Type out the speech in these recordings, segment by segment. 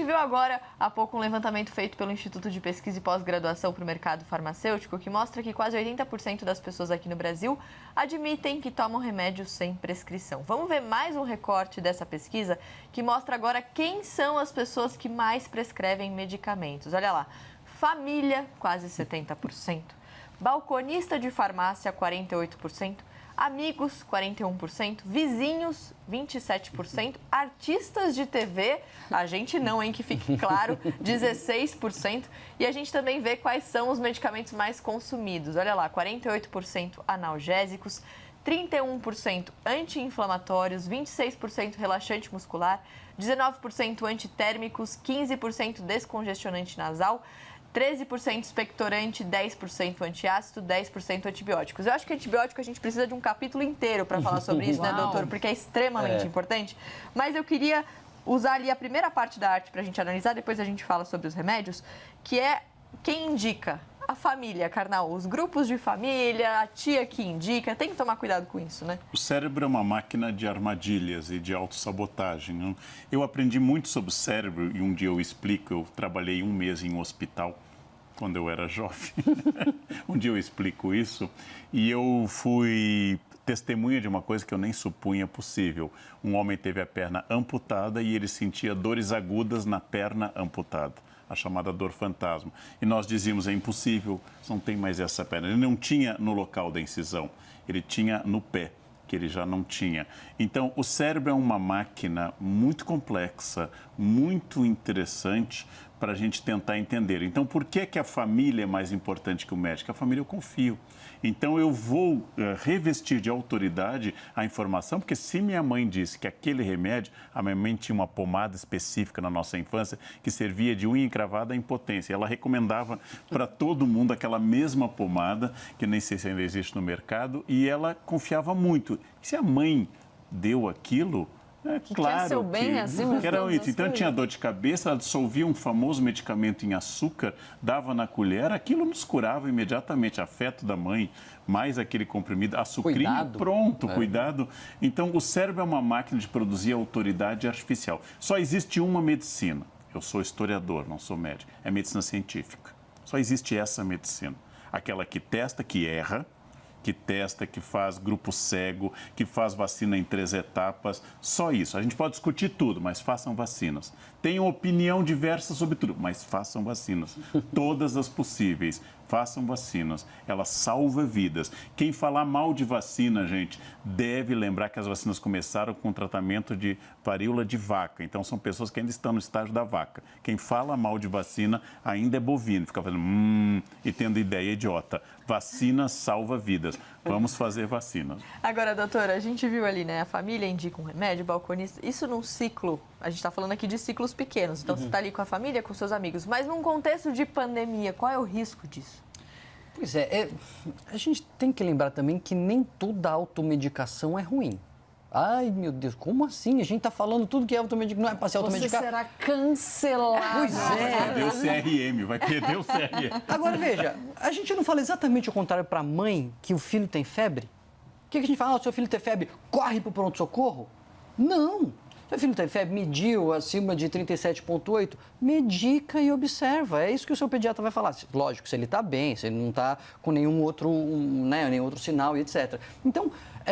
gente viu agora há pouco um levantamento feito pelo Instituto de Pesquisa e Pós-Graduação para o Mercado Farmacêutico que mostra que quase 80% das pessoas aqui no Brasil admitem que tomam remédios sem prescrição. Vamos ver mais um recorte dessa pesquisa que mostra agora quem são as pessoas que mais prescrevem medicamentos. Olha lá, família, quase 70%, balconista de farmácia, 48%, amigos, 41%, vizinhos, 27%, artistas de TV, a gente não, hein, que fique claro, 16%. E a gente também vê quais são os medicamentos mais consumidos. Olha lá, 48% analgésicos, 31% anti-inflamatórios, 26% relaxante muscular, 19% antitérmicos, 15% descongestionante nasal, 13% expectorante, 10% antiácido, 10% antibióticos. Eu acho que antibiótico a gente precisa de um capítulo inteiro para falar sobre isso, né, doutor? Porque é extremamente importante. Mas eu queria usar ali a primeira parte da arte para a gente analisar, depois a gente fala sobre os remédios, que é quem indica. A família, Karnal, os grupos de família, a tia que indica, tem que tomar cuidado com isso, né? O cérebro é uma máquina de armadilhas e de autossabotagem. Eu aprendi muito sobre o cérebro e um dia eu explico, eu trabalhei um mês em um hospital quando eu era jovem. Um dia eu explico isso e eu fui testemunha de uma coisa que eu nem supunha possível. Um homem teve a perna amputada e ele sentia dores agudas na perna amputada, a chamada dor fantasma. E nós dizíamos, é impossível, não tem mais essa perna. Ele não tinha no local da incisão, ele tinha no pé, que ele já não tinha. Então, o cérebro é uma máquina muito complexa, muito interessante para a gente tentar entender. Então, por que que a família é mais importante que o médico? A família eu confio. Então, eu vou revestir de autoridade a informação, porque se minha mãe disse que aquele remédio, a minha mãe tinha uma pomada específica na nossa infância que servia de unha encravada à impotência. Ela recomendava para todo mundo aquela mesma pomada, que nem sei se ainda existe no mercado, e ela confiava muito. E se a mãe deu aquilo... É claro seu bem acima de era todas isso. as Então coisas. tinha dor de cabeça, ela dissolvia um famoso medicamento em açúcar, dava na colher, aquilo nos curava imediatamente. Afeto da mãe, mais aquele comprimido, açucrinho, Cuidado. pronto, cuidado. Então o cérebro é uma máquina de produzir autoridade artificial. Só existe uma medicina. Eu sou historiador, não sou médico. É medicina científica. Só existe essa medicina. Aquela que testa, que erra, que testa, que faz grupo cego, que faz vacina em 3 etapas, só isso. A gente pode discutir tudo, mas façam vacinas. Tenham opinião diversa sobre tudo, mas façam vacinas. Todas as possíveis, façam vacinas. Ela salva vidas. Quem falar mal de vacina, gente, deve lembrar que as vacinas começaram com tratamento de varíola de vaca. Então, são pessoas que ainda estão no estágio da vaca. Quem fala mal de vacina ainda é bovino, fica fazendo e tendo ideia idiota. Vacina salva vidas. Vamos fazer vacinas. Agora, doutora, a gente viu ali, né? A família indica um remédio, o balconista. Isso num ciclo, a gente está falando aqui de ciclos pequenos. Então, você está ali com a família, com seus amigos. Mas num contexto de pandemia, qual é o risco disso? Pois a gente tem que lembrar também que nem toda automedicação é ruim. Ai, meu Deus, como assim? A gente tá falando tudo que é automedicação, não é para se automedicar? Você será cancelado. Pois Vai perder o CRM, vai perder o CRM. Agora, veja, a gente não fala exatamente o contrário para a mãe que o filho tem febre? O que a gente fala? Seu filho tem febre, corre para o pronto-socorro? Não. Seu filho tem febre, mediu acima de 37,8, medica e observa. É isso que o seu pediatra vai falar. Lógico, se ele está bem, se ele não está com nenhum outro sinal e etc. Então,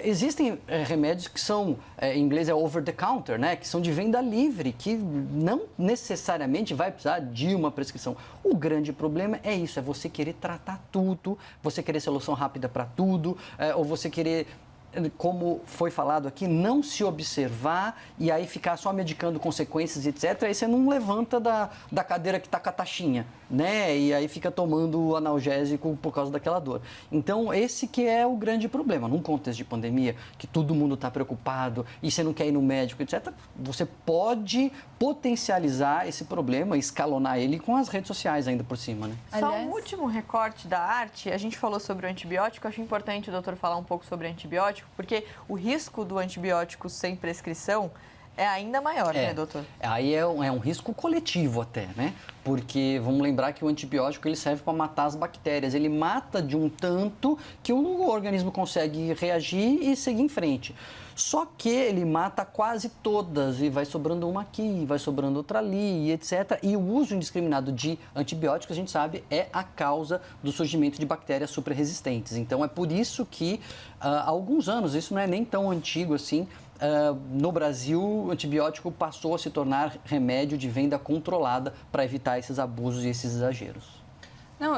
existem remédios que são, em inglês é over the counter, né? Que são de venda livre, que não necessariamente vai precisar de uma prescrição. O grande problema é isso, é você querer tratar tudo, você querer solução rápida para tudo, ou você querer, como foi falado aqui, não se observar e aí ficar só medicando consequências, etc. Aí você não levanta da cadeira que está com a taxinha, né? E aí fica tomando analgésico por causa daquela dor. Então, esse que é o grande problema. Num contexto de pandemia, que todo mundo está preocupado e você não quer ir no médico, etc., você pode potencializar esse problema, escalonar ele com as redes sociais ainda por cima, né? Só um último recorte da arte. A gente falou sobre o antibiótico. Acho importante o doutor falar um pouco sobre antibiótico, porque o risco do antibiótico sem prescrição é ainda maior, né, doutor? Aí é um risco coletivo até, né? Porque vamos lembrar que o antibiótico ele serve para matar as bactérias. Ele mata de um tanto que o organismo consegue reagir e seguir em frente. Só que ele mata quase todas e vai sobrando uma aqui, vai sobrando outra ali, etc. E o uso indiscriminado de antibióticos, a gente sabe, é a causa do surgimento de bactérias superresistentes. Então é por isso que há alguns anos, isso não é nem tão antigo assim, no Brasil, o antibiótico passou a se tornar remédio de venda controlada para evitar esses abusos e esses exageros. Não,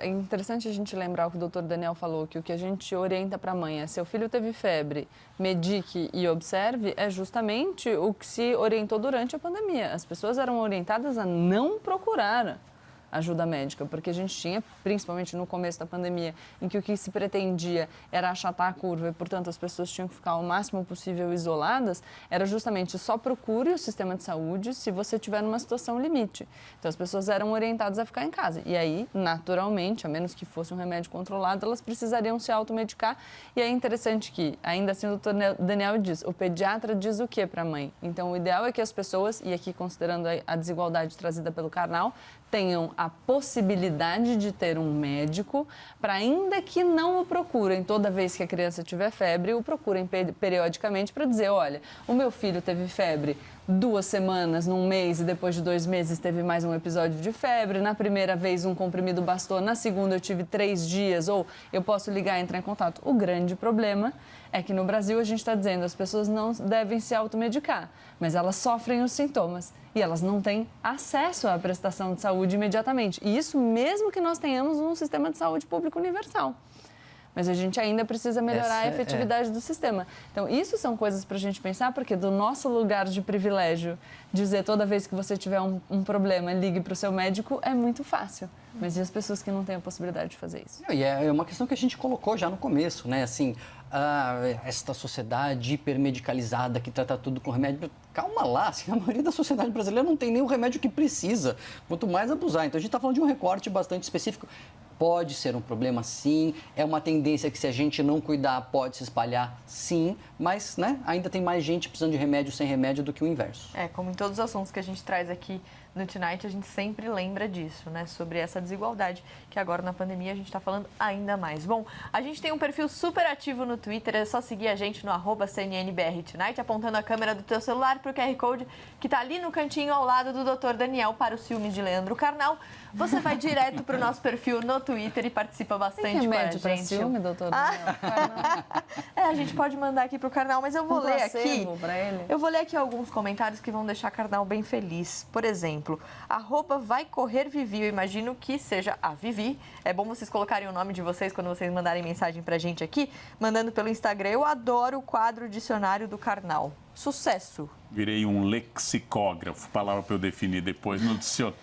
é interessante a gente lembrar o que o doutor Daniel falou, que o que a gente orienta para a mãe é: seu filho teve febre, medique e observe, é justamente o que se orientou durante a pandemia. As pessoas eram orientadas a não procurar ajuda médica, porque a gente tinha, principalmente no começo da pandemia, em que o que se pretendia era achatar a curva e, portanto, as pessoas tinham que ficar o máximo possível isoladas, era justamente só procure o sistema de saúde se você tiver numa situação limite. Então, as pessoas eram orientadas a ficar em casa. E aí, naturalmente, a menos que fosse um remédio controlado, elas precisariam se automedicar. E é interessante que, ainda assim, o doutor Daniel diz, o pediatra diz o que para a mãe? Então, o ideal é que as pessoas, e aqui considerando a desigualdade trazida pelo Karnal, tenham a possibilidade de ter um médico para, ainda que não o procurem toda vez que a criança tiver febre, o procurem periodicamente para dizer, olha, o meu filho teve febre 2 semanas, num mês, e depois de 2 meses teve mais um episódio de febre, na primeira vez um comprimido bastou, na segunda eu tive 3 dias, ou eu posso ligar e entrar em contato. O grande problema é que no Brasil a gente está dizendo as pessoas não devem se automedicar, mas elas sofrem os sintomas e elas não têm acesso à prestação de saúde imediatamente. E isso mesmo que nós tenhamos um sistema de saúde público universal. Mas a gente ainda precisa melhorar a efetividade do sistema. Então, isso são coisas para a gente pensar, porque do nosso lugar de privilégio, dizer toda vez que você tiver um problema, ligue para o seu médico, é muito fácil. Mas e as pessoas que não têm a possibilidade de fazer isso? E é uma questão que a gente colocou já no começo, né? Assim, esta sociedade hipermedicalizada que trata tudo com remédio. Calma lá, assim, a maioria da sociedade brasileira não tem nem o remédio que precisa, quanto mais abusar. Então, a gente está falando de um recorte bastante específico. Pode ser um problema, sim. É uma tendência que, se a gente não cuidar, pode se espalhar, sim. Mas, né, ainda tem mais gente precisando de remédio sem remédio do que o inverso. Como em todos os assuntos que a gente traz aqui no Tonight, a gente sempre lembra disso, né? Sobre essa desigualdade, que agora na pandemia a gente está falando ainda mais. Bom, a gente tem um perfil super ativo no Twitter, é só seguir a gente no @CNNBRTonight, apontando a câmera do teu celular para o QR Code que está ali no cantinho ao lado do Dr. Daniel para os ciúmes de Leandro Karnal. Você vai direto para o nosso perfil no Twitter e participa bastante com a gente. Para ciúme, doutor Daniel? A gente pode mandar aqui para o Karnal, mas eu vou ler aqui. Ele. Eu vou ler aqui alguns comentários que vão deixar Karnal bem feliz. Por exemplo, @VaiCorrerVivi, eu imagino que seja a Vivi. É bom vocês colocarem o nome de vocês quando vocês mandarem mensagem pra gente aqui, mandando pelo Instagram. Eu adoro o quadro Dicionário do Karnal. Sucesso! Virei um lexicógrafo, palavra para eu definir depois no dicionário.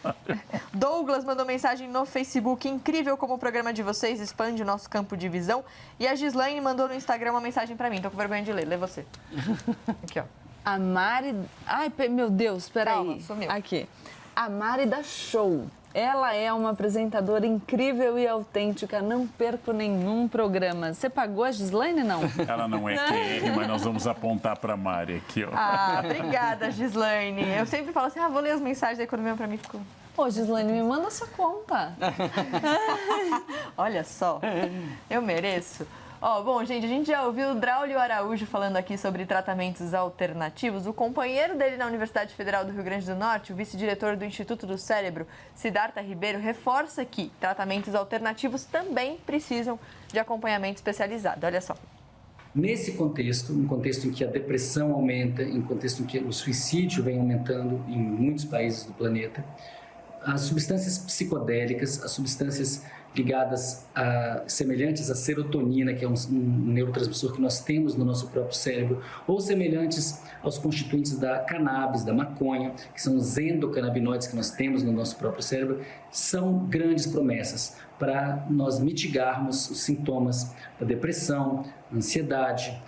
Douglas mandou mensagem no Facebook. Incrível como o programa de vocês expande o nosso campo de visão. E a Gislaine mandou no Instagram uma mensagem pra mim. Tô com vergonha de ler. Lê você. Aqui, ó. A Mari... Ai, meu Deus, peraí. Calma, sumiu. Aqui. A Mari da Show. Ela é uma apresentadora incrível e autêntica. Não perco nenhum programa. Você pagou a Gislaine, não? Ela não é QR, mas nós vamos apontar para a Mari aqui, ó. Obrigada, Gislaine. Eu sempre falo assim, vou ler as mensagens, aí quando vem pra mim, fico... Ô, Gislaine, me manda sua conta. Olha só, eu mereço. Bom, gente, a gente já ouviu o Draulio Araújo falando aqui sobre tratamentos alternativos. O companheiro dele na Universidade Federal do Rio Grande do Norte, o vice-diretor do Instituto do Cérebro, Siddhartha Ribeiro, reforça que tratamentos alternativos também precisam de acompanhamento especializado. Olha só. Nesse contexto, um contexto em que a depressão aumenta, em um contexto em que o suicídio vem aumentando em muitos países do planeta, as substâncias psicodélicas, as substâncias ligadas semelhantes à serotonina, que é um neurotransmissor que nós temos no nosso próprio cérebro, ou semelhantes aos constituintes da cannabis, da maconha, que são os endocannabinoides que nós temos no nosso próprio cérebro, são grandes promessas para nós mitigarmos os sintomas da depressão, ansiedade,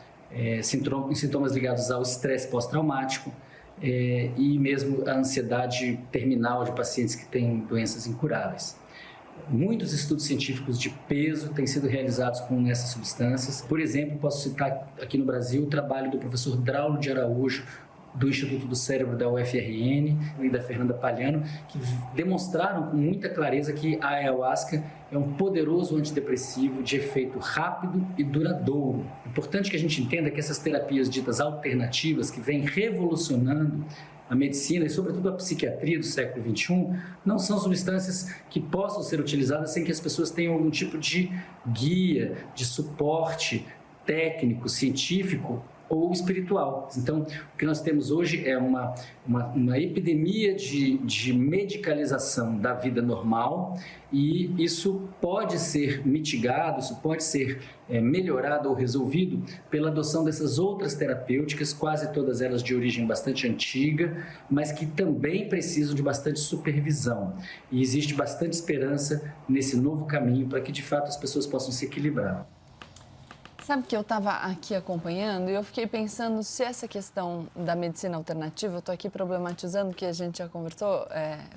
sintomas ligados ao estresse pós-traumático, e mesmo a ansiedade terminal de pacientes que têm doenças incuráveis. Muitos estudos científicos de peso têm sido realizados com essas substâncias. Por exemplo, posso citar aqui no Brasil o trabalho do professor Draulio de Araújo, do Instituto do Cérebro da UFRN e da Fernanda Palhano, que demonstraram com muita clareza que a ayahuasca é um poderoso antidepressivo de efeito rápido e duradouro. É importante que a gente entenda que essas terapias ditas alternativas, que vêm revolucionando a medicina e, sobretudo, a psiquiatria do século XXI, não são substâncias que possam ser utilizadas sem que as pessoas tenham algum tipo de guia, de suporte técnico, científico ou espiritual. Então, o que nós temos hoje é uma epidemia de medicalização da vida normal, e isso pode ser mitigado, isso pode ser melhorado ou resolvido pela adoção dessas outras terapêuticas, quase todas elas de origem bastante antiga, mas que também precisam de bastante supervisão. E existe bastante esperança nesse novo caminho para que, de fato, as pessoas possam se equilibrar. Sabe que eu estava aqui acompanhando e eu fiquei pensando se essa questão da medicina alternativa, eu estou aqui problematizando que a gente já conversou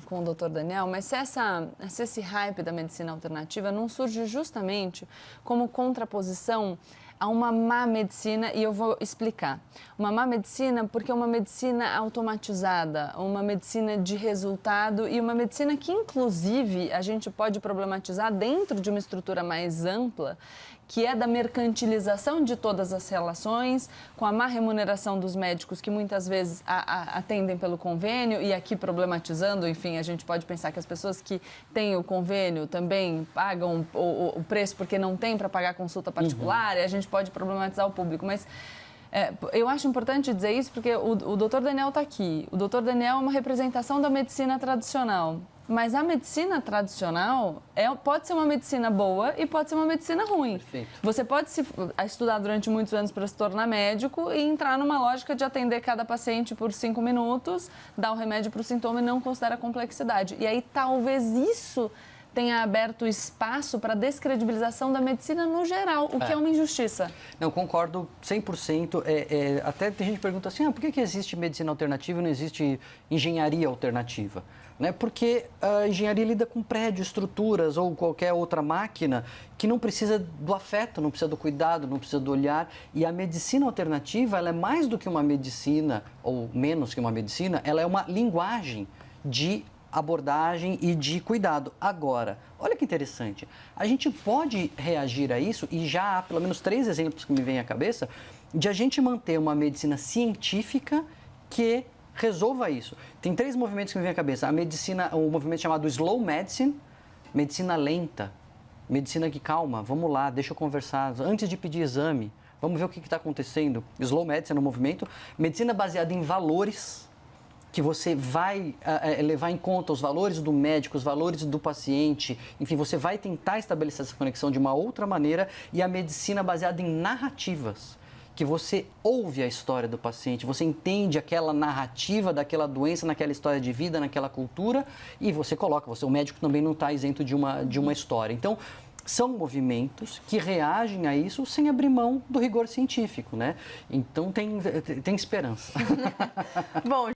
com o Dr. Daniel, mas se esse hype da medicina alternativa não surge justamente como contraposição a uma má medicina, e eu vou explicar. Uma má medicina porque é uma medicina automatizada, uma medicina de resultado e uma medicina que, inclusive, a gente pode problematizar dentro de uma estrutura mais ampla, que é da mercantilização de todas as relações, com a má remuneração dos médicos que muitas vezes atendem pelo convênio, e aqui problematizando, enfim, a gente pode pensar que as pessoas que têm o convênio também pagam o preço porque não tem para pagar consulta particular, e a gente pode problematizar o público, mas eu acho importante dizer isso porque o Dr. Daniel está aqui. O Dr. Daniel é uma representação da medicina tradicional. Mas a medicina tradicional pode ser uma medicina boa e pode ser uma medicina ruim. Perfeito. Você pode estudar durante muitos anos para se tornar médico e entrar numa lógica de atender cada paciente por 5 minutos, dar o remédio para o sintoma e não considerar a complexidade. E aí talvez isso tenha aberto espaço para a descredibilização da medicina no geral, o que é uma injustiça. Não, concordo 100%. Até tem gente que pergunta assim, por que existe medicina alternativa e não existe engenharia alternativa? Né? Porque a engenharia lida com prédios, estruturas ou qualquer outra máquina que não precisa do afeto, não precisa do cuidado, não precisa do olhar. E a medicina alternativa, ela é mais do que uma medicina, ou menos que uma medicina, ela é uma linguagem de abordagem e de cuidado. Agora, olha que interessante, a gente pode reagir a isso, e já há pelo menos 3 exemplos que me vêm à cabeça, de a gente manter uma medicina científica que resolva isso. Tem 3 movimentos que me vêm à cabeça. A medicina, um movimento chamado Slow Medicine, medicina lenta, medicina que calma, vamos lá, deixa eu conversar, antes de pedir exame, vamos ver o que está acontecendo. Slow Medicine é um movimento. Medicina baseada em valores, que você vai levar em conta os valores do médico, os valores do paciente, enfim, você vai tentar estabelecer essa conexão de uma outra maneira. E a medicina baseada em narrativas, que você ouve a história do paciente, você entende aquela narrativa daquela doença, naquela história de vida, naquela cultura, e você coloca, o médico também não está isento de uma história. Então, são movimentos que reagem a isso sem abrir mão do rigor científico, né? Então, tem esperança. Bom,